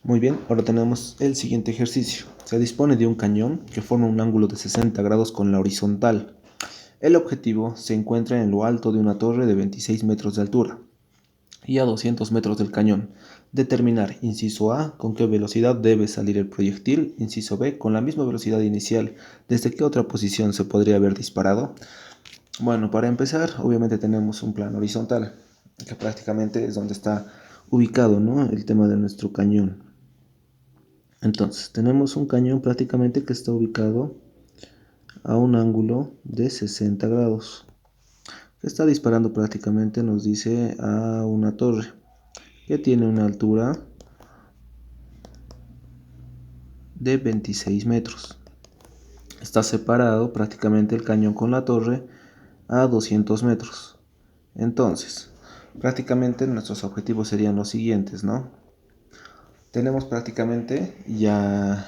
Muy bien, ahora tenemos el siguiente ejercicio. Se dispone de un cañón que forma un ángulo de 60 grados con la horizontal. El objetivo se encuentra en lo alto de una torre de 26 metros de altura y a 200 metros del cañón. Determinar, inciso A, con qué velocidad debe salir el proyectil, inciso B, con la misma velocidad inicial, ¿desde qué otra posición se podría haber disparado? Bueno, para empezar, obviamente tenemos un plano horizontal, que prácticamente es donde está ubicado, ¿no?, el tema de nuestro cañón. Entonces, tenemos un cañón prácticamente que está ubicado a un ángulo de 60 grados. Que está disparando prácticamente, nos dice, a una torre que tiene una altura de 26 metros. Está separado prácticamente el cañón con la torre a 200 metros. Entonces, prácticamente nuestros objetivos serían los siguientes, ¿no? Tenemos prácticamente ya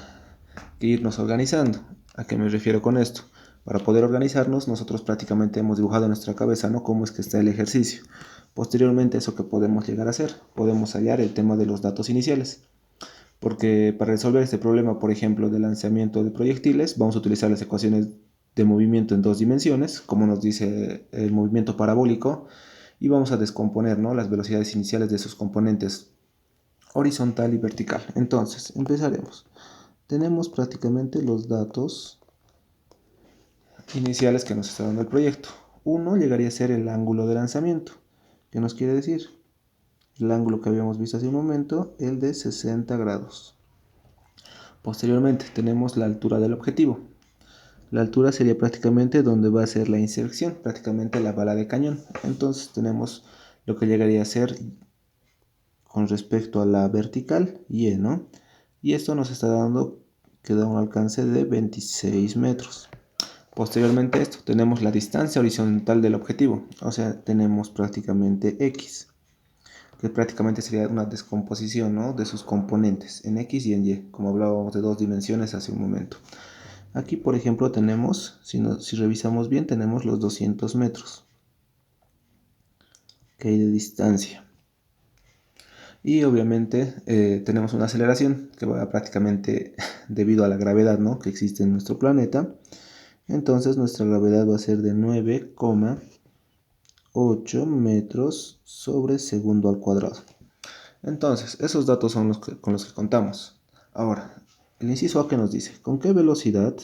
que irnos organizando. ¿A qué me refiero con esto? Para poder organizarnos, nosotros prácticamente hemos dibujado en nuestra cabeza, ¿no?, cómo es que está el ejercicio. Posteriormente, ¿eso que podemos llegar a hacer? Podemos hallar el tema de los datos iniciales. Porque para resolver este problema, por ejemplo, de lanzamiento de proyectiles, vamos a utilizar las ecuaciones de movimiento en 2 dimensiones, como nos dice el movimiento parabólico, y vamos a descomponer, ¿no?, las velocidades iniciales de sus componentes horizontal y vertical. Entonces, empezaremos. Tenemos prácticamente los datos iniciales que nos está dando el proyecto. Uno llegaría a ser el ángulo de lanzamiento. ¿Qué nos quiere decir? El ángulo que habíamos visto hace un momento, el de 60 grados. Posteriormente tenemos la altura del objetivo. La altura sería prácticamente donde va a ser la inserción, prácticamente la bala de cañón. Entonces tenemos lo que llegaría a ser con respecto a la vertical, Y, ¿no? Y esto nos está dando que da un alcance de 26 metros. Posteriormente a esto tenemos la distancia horizontal del objetivo, o sea, tenemos prácticamente X, que prácticamente sería una descomposición, ¿no?, de sus componentes en X y en Y, como hablábamos de 2 dimensiones hace un momento. Aquí, por ejemplo, tenemos, si revisamos bien, tenemos los 200 metros que hay de distancia. Y obviamente tenemos una aceleración que va prácticamente debido a la gravedad, ¿no?, que existe en nuestro planeta. Entonces nuestra gravedad va a ser de 9,8 metros sobre segundo al cuadrado. Entonces, esos datos son con los que contamos. Ahora, el inciso A, que nos dice, ¿con qué velocidad?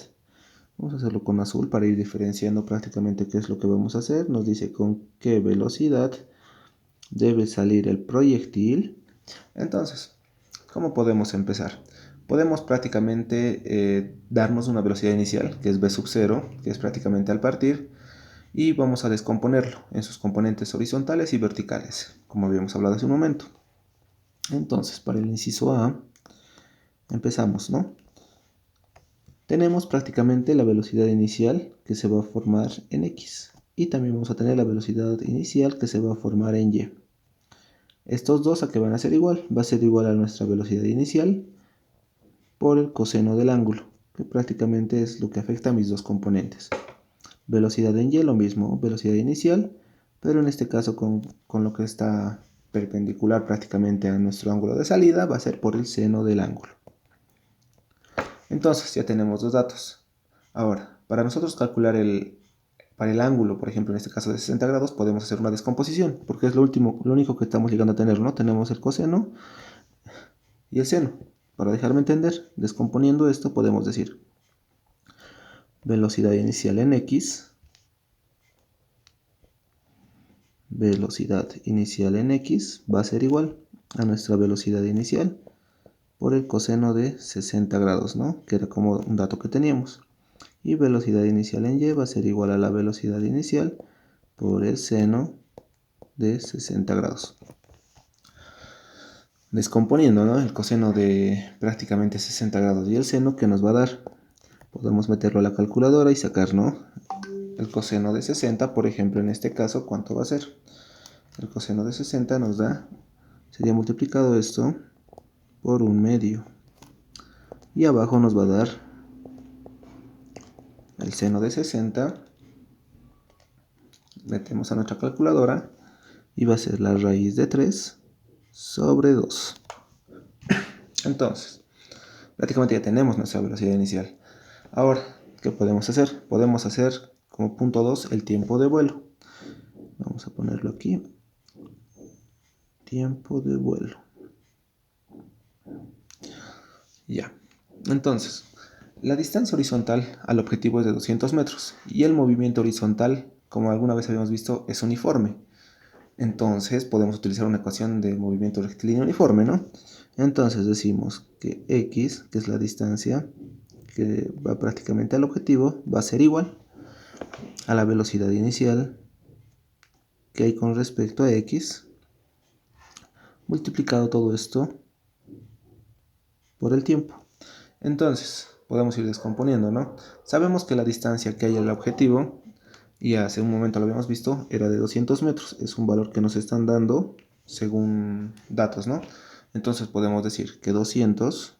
Vamos a hacerlo con azul para ir diferenciando prácticamente qué es lo que vamos a hacer. Nos dice con qué velocidad debe salir el proyectil. Entonces, ¿cómo podemos empezar? Podemos prácticamente darnos una velocidad inicial, que es v sub 0, que es prácticamente al partir, y vamos a descomponerlo en sus componentes horizontales y verticales, como habíamos hablado hace un momento. Entonces, para el inciso A, empezamos, ¿no? Tenemos prácticamente la velocidad inicial que se va a formar en X, y también vamos a tener la velocidad inicial que se va a formar en Y. Estos dos, ¿a qué van a ser igual? Va a ser igual a nuestra velocidad inicial por el coseno del ángulo, que prácticamente es lo que afecta a mis dos componentes. Velocidad en Y, lo mismo, velocidad inicial, pero en este caso con lo que está perpendicular prácticamente a nuestro ángulo de salida, va a ser por el seno del ángulo. Entonces ya tenemos dos datos. Ahora, para nosotros calcular para el ángulo, por ejemplo, en este caso de 60 grados, podemos hacer una descomposición, porque es lo único que estamos llegando a tener, ¿no? Tenemos el coseno y el seno. Para dejarme entender, descomponiendo esto podemos decir velocidad inicial en X, velocidad inicial en X va a ser igual a nuestra velocidad inicial por el coseno de 60 grados, ¿no?, que era como un dato que teníamos. Y velocidad inicial en Y va a ser igual a la velocidad inicial por el seno de 60 grados. Descomponiendo, ¿no?, el coseno de prácticamente 60 grados y el seno, que nos va a dar, podemos meterlo a la calculadora y sacar, ¿no?, el coseno de 60, por ejemplo, en este caso, ¿cuánto va a ser? El coseno de 60 nos da, sería multiplicado esto por 1/2. Y abajo nos va a dar el seno de 60. Metemos a nuestra calculadora y va a ser la raíz de 3 sobre 2. Entonces, prácticamente ya tenemos nuestra velocidad inicial. Ahora, ¿qué podemos hacer? Podemos hacer como punto 2 el tiempo de vuelo. Vamos a ponerlo aquí. Tiempo de vuelo. Ya. Entonces, la distancia horizontal al objetivo es de 200 metros y el movimiento horizontal, como alguna vez habíamos visto, es uniforme. Entonces podemos utilizar una ecuación de movimiento rectilíneo uniforme, ¿no? Entonces decimos que x, que es la distancia que va prácticamente al objetivo, va a ser igual a la velocidad inicial que hay con respecto a x, multiplicado todo esto por el tiempo. Entonces podemos ir descomponiendo, ¿no? Sabemos que la distancia que hay al objetivo, y hace un momento lo habíamos visto, era de 200 metros. Es un valor que nos están dando según datos, ¿no? Entonces podemos decir que 200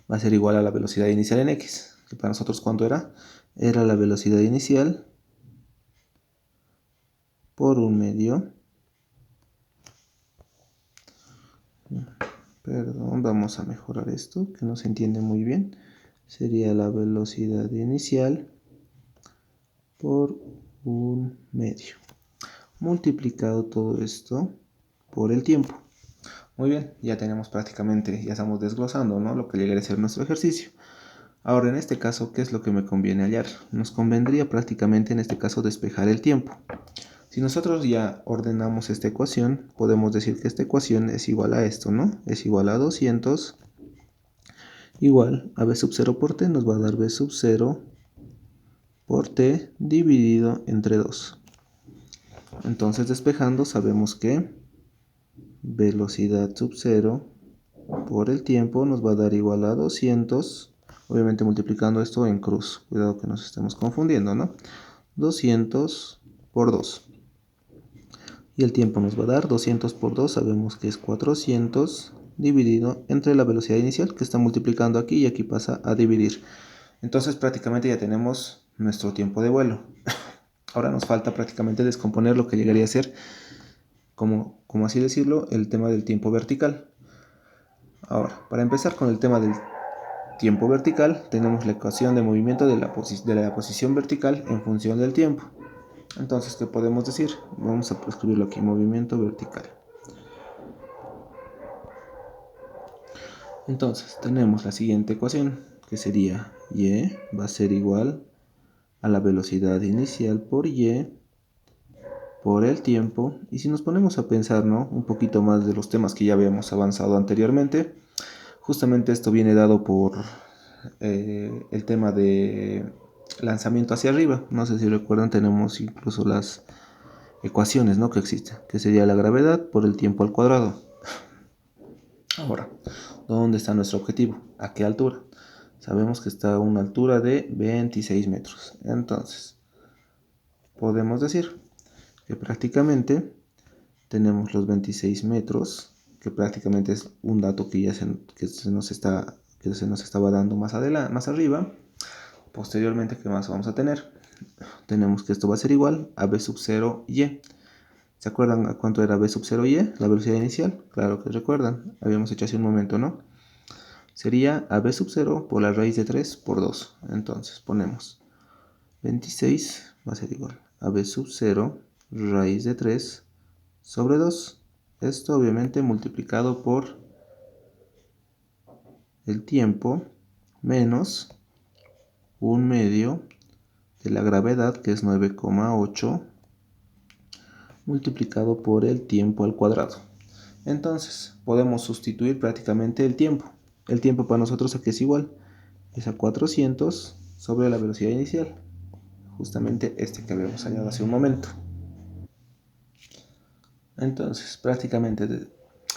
va a ser igual a la velocidad inicial en x. Que para nosotros, ¿cuánto era? Era la velocidad inicial por 1/2. Perdón, vamos a mejorar esto, que no se entiende muy bien. Sería la velocidad inicial por 1/2. Multiplicado todo esto por el tiempo. Muy bien, ya tenemos prácticamente, ya estamos desglosando, ¿no?, lo que llegaría a ser nuestro ejercicio. Ahora, en este caso, ¿qué es lo que me conviene hallar? Nos convendría prácticamente en este caso despejar el tiempo. Si nosotros ya ordenamos esta ecuación, podemos decir que esta ecuación es igual a esto, ¿no? Es igual a 200 igual a b sub 0 por t, nos va a dar b sub 0 por t dividido entre 2. Entonces, despejando, sabemos que velocidad sub 0 por el tiempo nos va a dar igual a 200, obviamente multiplicando esto en cruz, cuidado que nos estemos confundiendo, ¿no? 200 por 2. Y el tiempo nos va a dar 200 por 2, sabemos que es 400 dividido entre la velocidad inicial, que está multiplicando aquí y aquí pasa a dividir. Entonces prácticamente ya tenemos nuestro tiempo de vuelo. Ahora nos falta prácticamente descomponer lo que llegaría a ser, como así decirlo, el tema del tiempo vertical. Ahora, para empezar con el tema del tiempo vertical, tenemos la ecuación de movimiento de la posición vertical en función del tiempo. Entonces, ¿qué podemos decir? Vamos a escribirlo aquí, movimiento vertical. Entonces, tenemos la siguiente ecuación, que sería y va a ser igual a la velocidad inicial por y por el tiempo. Y si nos ponemos a pensar, ¿no?, un poquito más de los temas que ya habíamos avanzado anteriormente, justamente esto viene dado por el tema de lanzamiento hacia arriba. No sé si recuerdan, tenemos incluso las ecuaciones, ¿no?, que existen, que sería la gravedad por el tiempo al cuadrado. Ahora, ¿dónde está nuestro objetivo? ¿A qué altura? Sabemos que está a una altura de 26 metros. Entonces, podemos decir que prácticamente tenemos los 26 metros, que prácticamente es un dato que ya se nos estaba dando más arriba. Posteriormente, ¿qué más vamos a tener? Tenemos que esto va a ser igual a b sub 0 y. ¿Se acuerdan a cuánto era b sub 0 y? La velocidad inicial. Claro que recuerdan. Habíamos hecho hace un momento, ¿no? Sería a b sub 0 por la raíz de 3 por 2. Entonces ponemos 26 va a ser igual a b sub 0 raíz de 3 sobre 2. Esto obviamente multiplicado por el tiempo menos 1/2 de la gravedad, que es 9,8, multiplicado por el tiempo al cuadrado. Entonces podemos sustituir prácticamente el tiempo. El tiempo para nosotros aquí es igual, es a 400 sobre la velocidad inicial, justamente este que habíamos hallado hace un momento. Entonces prácticamente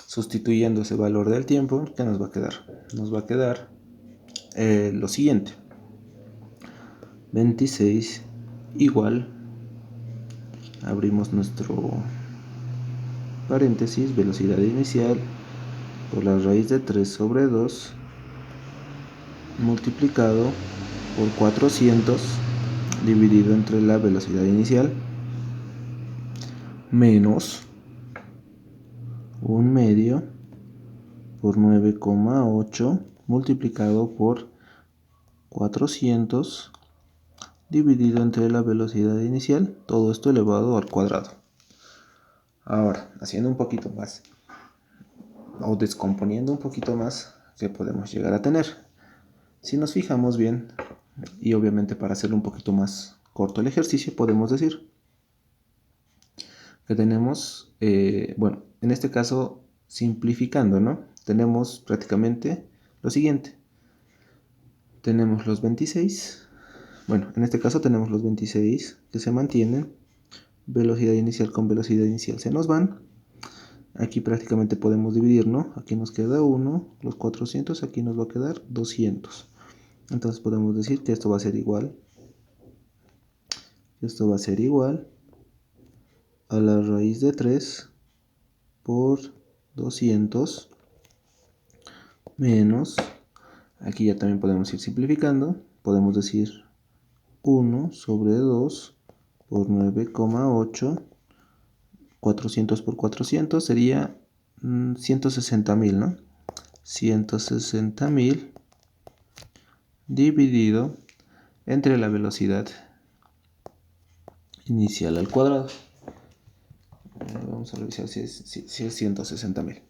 sustituyendo ese valor del tiempo, ¿qué nos va a quedar? Nos va a quedar lo siguiente: 26 igual, abrimos nuestro paréntesis, velocidad inicial por la raíz de 3 sobre 2 multiplicado por 400 dividido entre la velocidad inicial menos 1/2 por 9,8 multiplicado por 400 dividido entre la velocidad inicial, todo esto elevado al cuadrado. Ahora, haciendo un poquito más, o descomponiendo un poquito más, ¿qué podemos llegar a tener? Si nos fijamos bien, y obviamente para hacerlo un poquito más corto el ejercicio, podemos decir que tenemos, bueno, en este caso, simplificando, ¿no? Tenemos prácticamente lo siguiente. Tenemos los 26, bueno, en este caso tenemos los 26 que se mantienen, velocidad inicial con velocidad inicial se nos van. Aquí prácticamente podemos dividir, ¿no? Aquí nos queda 1, los 400, aquí nos va a quedar 200. Entonces podemos decir que esto va a ser igual. Esto va a ser igual a la raíz de 3 por 200 menos, aquí ya también podemos ir simplificando, podemos decir 1 sobre 2 por 9,8, 400 por 400 sería 160.000, ¿no? 160.000 dividido entre la velocidad inicial al cuadrado. Vamos a revisar si es 160.000.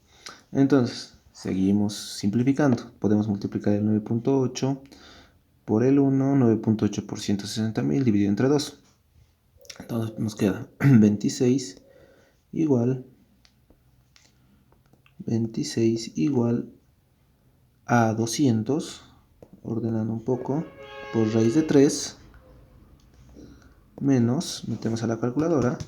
Entonces, seguimos simplificando. Podemos multiplicar el 9,8 por el 1, 9,8 por 160.000 dividido entre 2. Entonces nos queda 26 igual a 200, ordenando un poco, por raíz de 3 menos, metemos a la calculadora,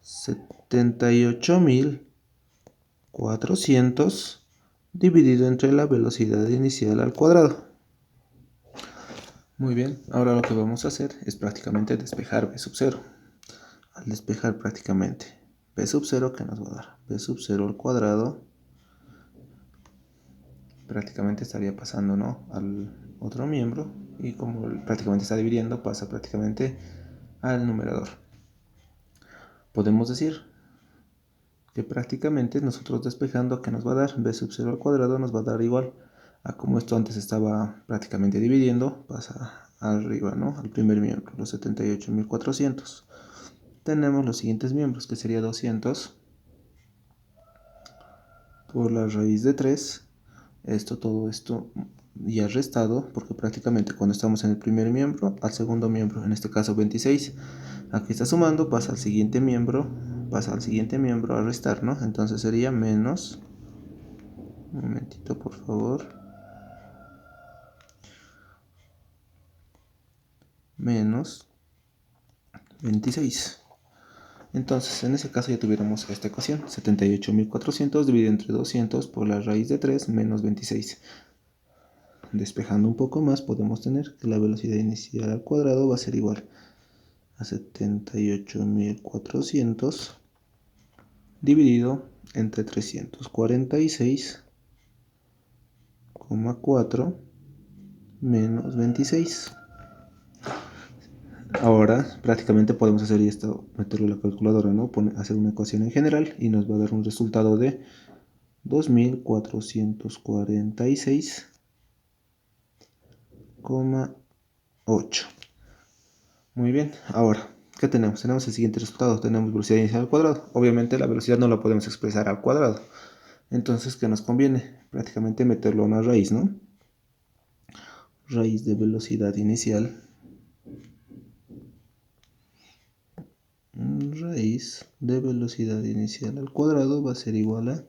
78.400 dividido entre la velocidad inicial al cuadrado. Muy bien, ahora lo que vamos a hacer es prácticamente despejar b sub 0. Al despejar prácticamente b sub 0, ¿qué nos va a dar? B sub 0 al cuadrado, prácticamente estaría pasando, ¿no?, al otro miembro, y como prácticamente está dividiendo, pasa prácticamente al numerador. Podemos decir que prácticamente nosotros despejando, ¿qué nos va a dar? B sub 0 al cuadrado nos va a dar igual a como esto antes estaba prácticamente dividiendo, pasa arriba, ¿no?, al primer miembro, los 78.400. Tenemos los siguientes miembros, que sería 200 por la raíz de 3. Todo esto ya restado, porque prácticamente cuando estamos en el primer miembro, al segundo miembro, en este caso 26, aquí está sumando, pasa al siguiente miembro a restar, ¿no? Entonces sería menos, un momentito por favor, menos 26. Entonces en ese caso ya tuviéramos esta ecuación, 78.400 dividido entre 200 por la raíz de 3 menos 26. Despejando un poco más, podemos tener que la velocidad inicial al cuadrado va a ser igual a 78.400 dividido entre 346,4 menos 26. Ahora prácticamente podemos hacer esto, meterlo en la calculadora, ¿no? Hacer una ecuación en general y nos va a dar un resultado de 2.446,8. Muy bien, ahora, ¿qué tenemos? Tenemos el siguiente resultado, tenemos velocidad inicial al cuadrado. Obviamente la velocidad no la podemos expresar al cuadrado. Entonces, ¿qué nos conviene? Prácticamente meterlo a una raíz, ¿no? Raíz de velocidad inicial. Raíz de velocidad inicial al cuadrado va a ser igual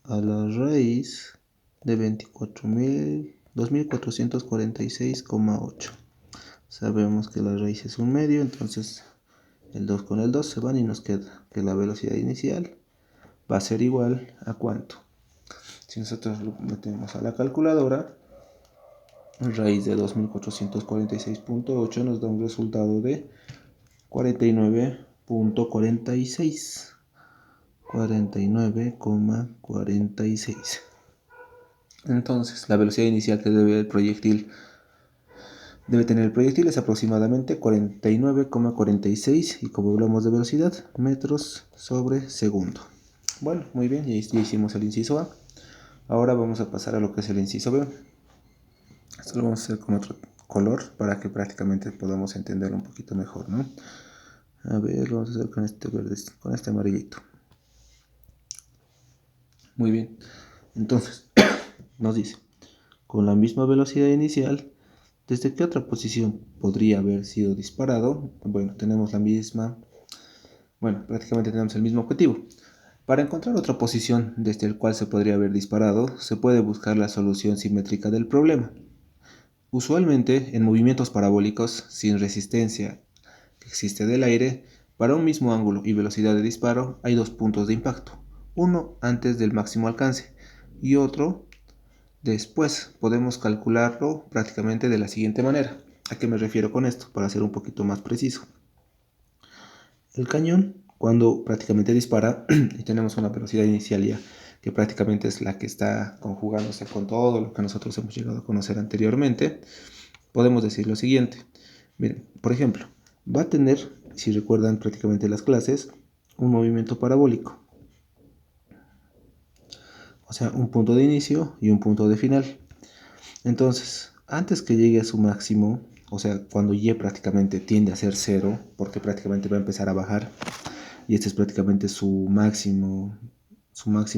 a la raíz de 2.446,8. Sabemos que la raíz es un medio, entonces el 2 con el 2 se van y nos queda que la velocidad inicial va a ser igual a ¿cuánto? Si nosotros lo metemos a la calculadora, raíz de 2.446,8 nos da un resultado de 49,46. 49,46. Entonces, la velocidad inicial que debe tener el proyectil es aproximadamente 49,46, y como hablamos de velocidad, metros sobre segundo. Bueno, muy bien, ya hicimos el inciso A. Ahora vamos a pasar a lo que es el inciso B. Esto lo vamos a hacer con otro color para que prácticamente podamos entenderlo un poquito mejor, ¿no? A ver, lo vamos a hacer con este verde, con este amarillito. Muy bien. Entonces, nos dice, con la misma velocidad inicial, ¿desde qué otra posición podría haber sido disparado? Bueno, tenemos la misma, bueno, prácticamente tenemos el mismo objetivo. Para encontrar otra posición desde el cual se podría haber disparado, se puede buscar la solución simétrica del problema. Usualmente, en movimientos parabólicos sin resistencia que existe del aire, para un mismo ángulo y velocidad de disparo hay dos puntos de impacto, uno antes del máximo alcance y otro después. Podemos calcularlo prácticamente de la siguiente manera. ¿A qué me refiero con esto? Para ser un poquito más preciso. El cañón, cuando prácticamente dispara y tenemos una velocidad inicial ya que prácticamente es la que está conjugándose con todo lo que nosotros hemos llegado a conocer anteriormente, podemos decir lo siguiente. Miren, por ejemplo, va a tener, si recuerdan prácticamente las clases, un movimiento parabólico. O sea, un punto de inicio y un punto de final. Entonces, antes que llegue a su máximo, o sea, cuando Y prácticamente tiende a ser cero, porque prácticamente va a empezar a bajar, y este es prácticamente su máximo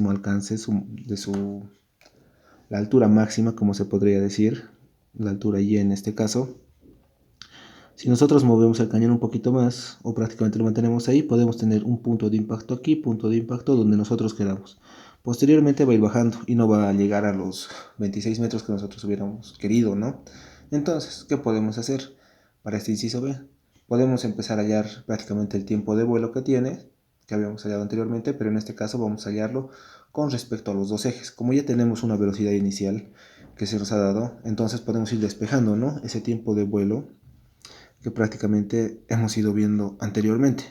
alcance, la altura máxima, como se podría decir, la altura Y en este caso. Si nosotros movemos el cañón un poquito más, o prácticamente lo mantenemos ahí, podemos tener un punto de impacto aquí, punto de impacto donde nosotros queramos. Posteriormente va a ir bajando y no va a llegar a los 26 metros que nosotros hubiéramos querido, ¿no? Entonces, ¿qué podemos hacer para este inciso B? Podemos empezar a hallar prácticamente el tiempo de vuelo que tiene, que habíamos hallado anteriormente, pero en este caso vamos a hallarlo con respecto a los dos ejes. Como ya tenemos una velocidad inicial que se nos ha dado, entonces podemos ir despejando, ¿no?, ese tiempo de vuelo que prácticamente hemos ido viendo anteriormente.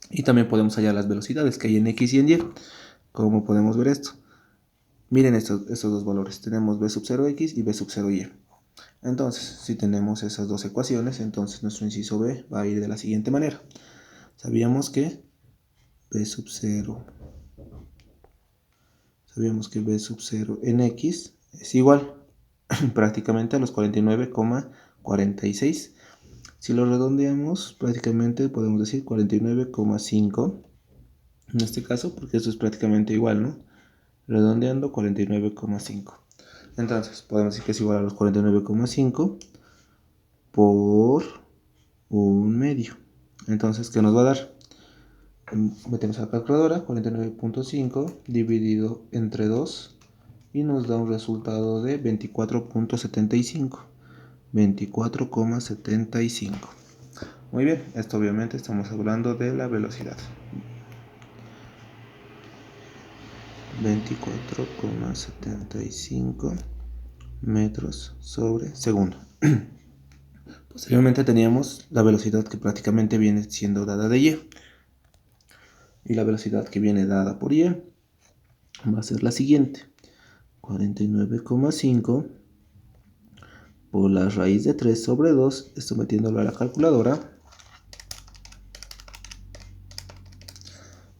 Y también podemos hallar las velocidades que hay en X y en Y. ¿Cómo podemos ver esto? Miren estos dos valores. Tenemos B sub 0X y B sub 0Y. Entonces, si tenemos esas dos ecuaciones, entonces nuestro inciso B va a ir de la siguiente manera. Sabíamos que B sub 0 en X es igual prácticamente a los 49,46. Si lo redondeamos, prácticamente podemos decir 49,5 en este caso, porque esto es prácticamente igual, ¿no? Redondeando 49,5. Entonces, podemos decir que es igual a los 49,5 por un medio. Entonces, ¿qué nos va a dar? Metemos a la calculadora, 49,5 dividido entre 2 y nos da un resultado de 24,75. 24,75. Muy bien, esto obviamente estamos hablando de la velocidad. 24,75 metros sobre segundo. Posteriormente teníamos la velocidad que prácticamente viene siendo dada de Y. Y la velocidad que viene dada por Y va a ser la siguiente. 49,5 por la raíz de 3 sobre 2, esto metiéndolo a la calculadora,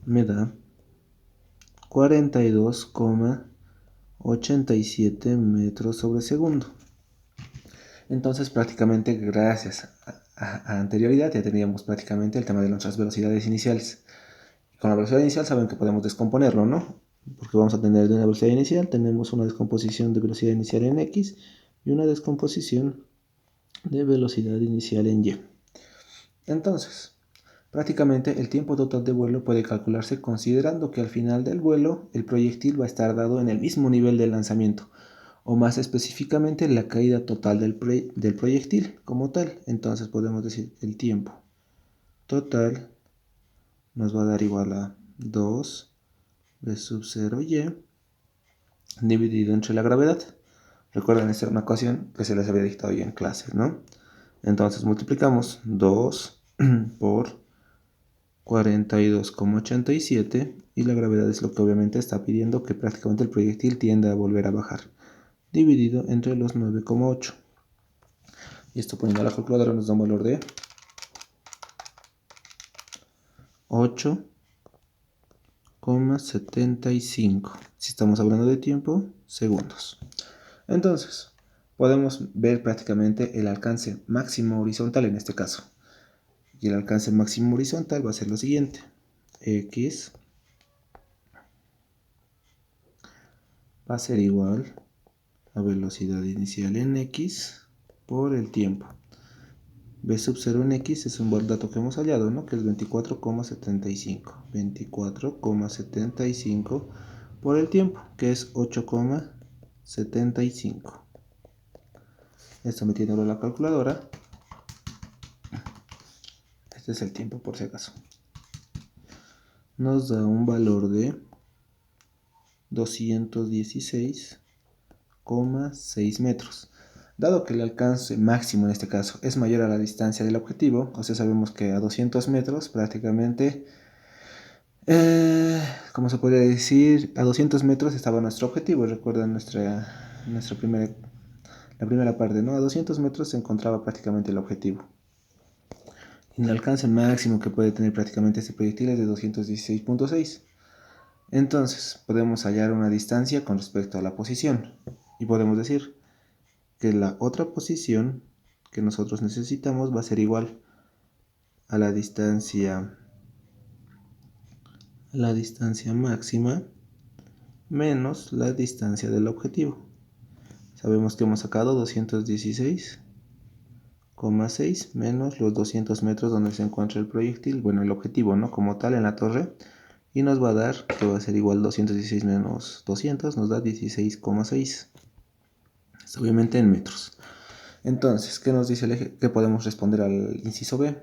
me da 42,87 metros sobre segundo. Entonces prácticamente gracias a anterioridad ya teníamos prácticamente el tema de nuestras velocidades iniciales. Con la velocidad inicial saben que podemos descomponerlo, ¿no? Porque vamos a tener de una velocidad inicial, tenemos una descomposición de velocidad inicial en X y una descomposición de velocidad inicial en Y. Entonces, prácticamente el tiempo total de vuelo puede calcularse considerando que al final del vuelo el proyectil va a estar dado en el mismo nivel de lanzamiento, o más específicamente la caída total del proyectil como tal. Entonces podemos decir que el tiempo total nos va a dar igual a 2 B sub 0Y dividido entre la gravedad. Recuerden, esta era una ecuación que se les había dictado ya en clases, ¿no? Entonces multiplicamos 2 por 42,87 y la gravedad es lo que obviamente está pidiendo que prácticamente el proyectil tienda a volver a bajar, dividido entre los 9,8. Y esto poniendo a la calculadora nos da un valor de 8,87 8,75. Si estamos hablando de tiempo, segundos. Entonces, podemos ver prácticamente el alcance máximo horizontal en este caso. Y el alcance máximo horizontal va a ser lo siguiente. X va a ser igual a velocidad inicial en X por el tiempo. B sub 0 en X es un dato que hemos hallado, ¿no? Que es 24,75. 24,75 por el tiempo, que es 8,75. Esto metiéndolo en la calculadora. Este es el tiempo por si acaso. Nos da un valor de 216,6 metros. Dado que el alcance máximo en este caso es mayor a la distancia del objetivo, o sea, sabemos que a 200 metros prácticamente, como se podría decir, a 200 metros estaba nuestro objetivo. Recuerden la primera parte, ¿no? A 200 metros se encontraba prácticamente el objetivo. Y el alcance máximo que puede tener prácticamente este proyectil es de 216,6. Entonces, podemos hallar una distancia con respecto a la posición. Y podemos decir que la otra posición que nosotros necesitamos va a ser igual a la distancia máxima menos la distancia del objetivo. Sabemos que hemos sacado 216,6 menos los 200 metros donde se encuentra el proyectil, bueno, el objetivo, ¿no? Como tal en la torre, y nos va a dar que va a ser igual 216 menos 200, nos da 16,6. Obviamente en metros. Entonces, ¿qué nos dice el eje? ¿Qué podemos responder al inciso B?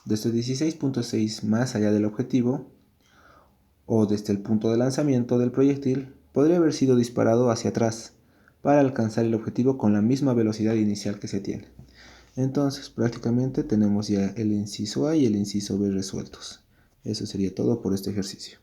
Desde 16,6 más allá del objetivo, o desde el punto de lanzamiento del proyectil, podría haber sido disparado hacia atrás para alcanzar el objetivo con la misma velocidad inicial que se tiene. Entonces, prácticamente tenemos ya el inciso A y el inciso B resueltos. Eso sería todo por este ejercicio.